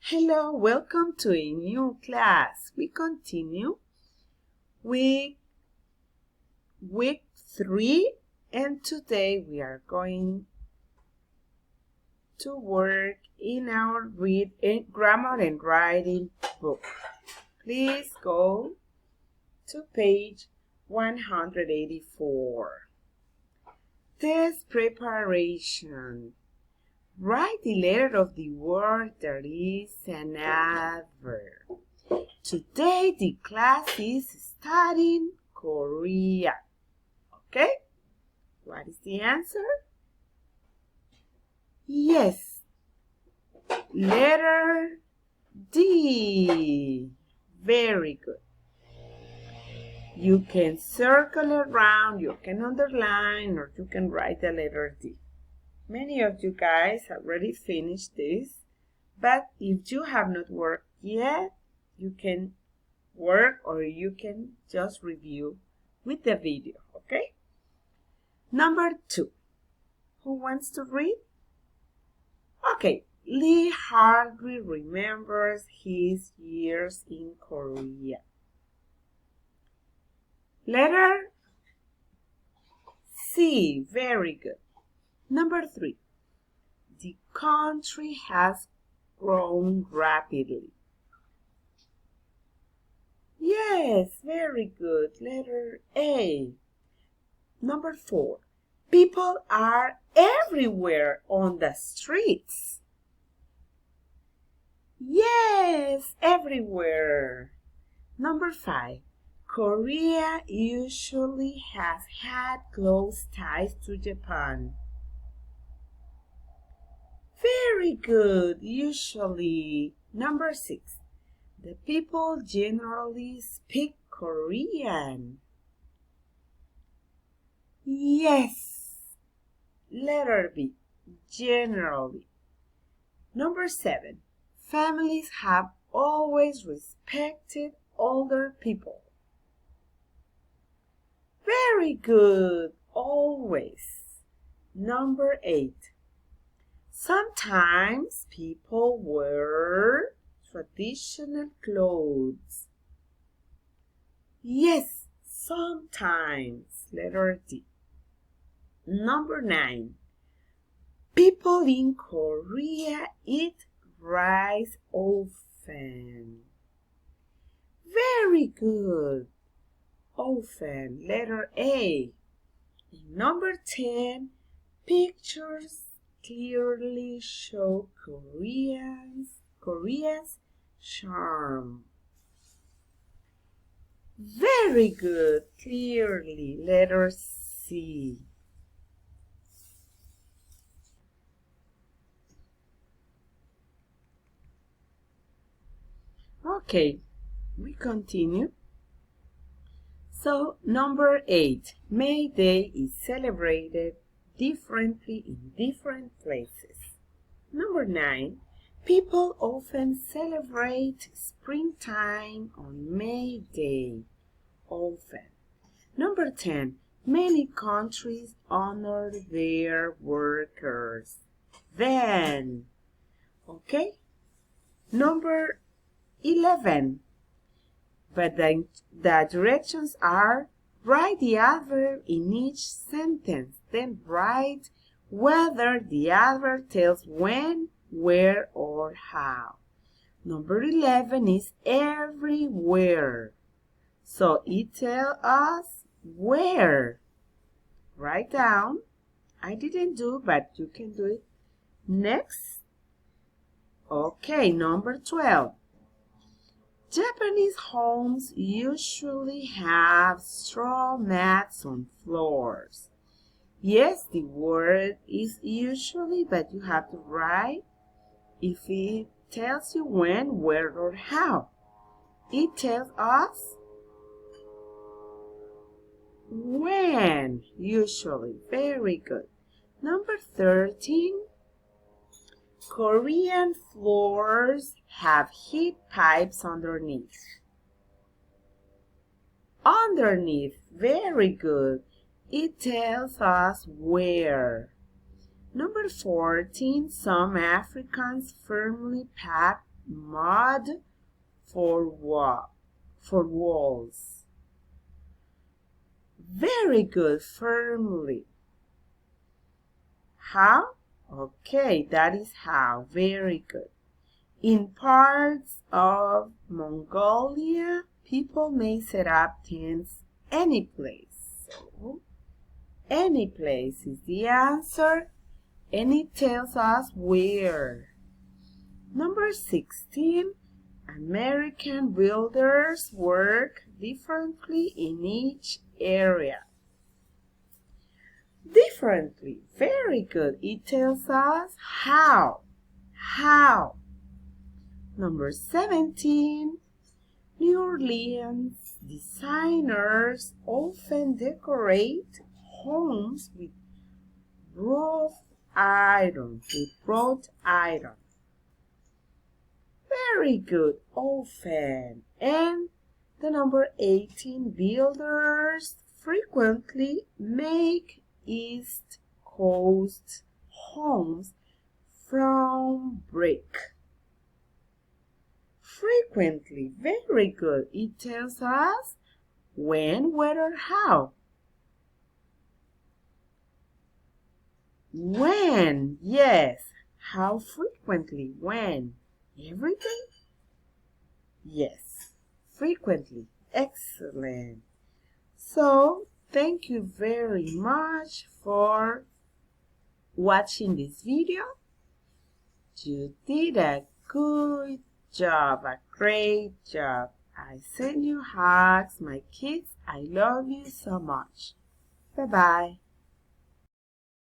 Hello, welcome to a new class. We continue with week 3 and today we are going to work in our grammar and writing book. Please go to page 184. Test preparation. Write the letter of the word that is an adverb. Today the class is studying Korea. Okay? What is the answer? Yes. Letter D. Very good. You can circle around, you can underline, or you can write the letter D. Many of you guys have already finished this, but if you have not worked yet, you can work or you can just review with the video, okay? Number 2. Who wants to read? Okay, Lee hardly remembers his years in Korea. Letter C. Very good. Number 3. The country has grown rapidly. Yes, very good. Letter A. Number 4. People are everywhere on the streets. Yes, everywhere. Number 5. Korea usually has had close ties to Japan. Very good, usually. Number 6. The people generally speak Korean. Yes. Letter B. Generally. Number 7. Families have always respected older people. Very good. Always. Number 8. Sometimes people wear traditional clothes. Yes, sometimes. Letter D. Number 9. People in Korea eat rice often. Very good. Often. Letter A. Number 10. Pictures clearly show Korea's charm. Very good. Clearly. Letter C. Okay, we continue. So, number 8. May Day is celebrated differently in different places. Number 9. People often celebrate springtime on May Day. Often. Number 10. Many countries honor their workers. Then. Okay? Number 11. But the directions are: write the adverb in each sentence. Then write whether the adverb tells when, where, or how. Number 11 is everywhere. So it tells us where. Write down. I didn't do, but you can do it. Next. Okay, number 12. Japanese homes usually have straw mats on floors. Yes, the word is usually, but you have to write if it tells you when, where, or how. It tells us when, usually. Very good. Number 13. Korean floors have heat pipes underneath. Underneath, very good. It tells us where. Number 14, some Africans firmly pack mud for walls. Very good. Firmly. How? Okay, that is how. Very good. In parts of Mongolia, people may set up tents any place. So, any place is the answer, and it tells us where. Number 16. American builders work differently in each area. Differently. Very good. It tells us how. How. Number 17. New Orleans designers often decorate homes with wrought iron. Very good. Often. And the number 18. Builders frequently make East Coast homes from brick. Frequently. Very good. It tells us when, where, or how. When. Yes. How frequently? When? Every day? Yes. Frequently. Excellent. So, thank you very much for watching this video. You did a good job, a great job. I send you hugs, my kids. I love you so much. Bye-bye.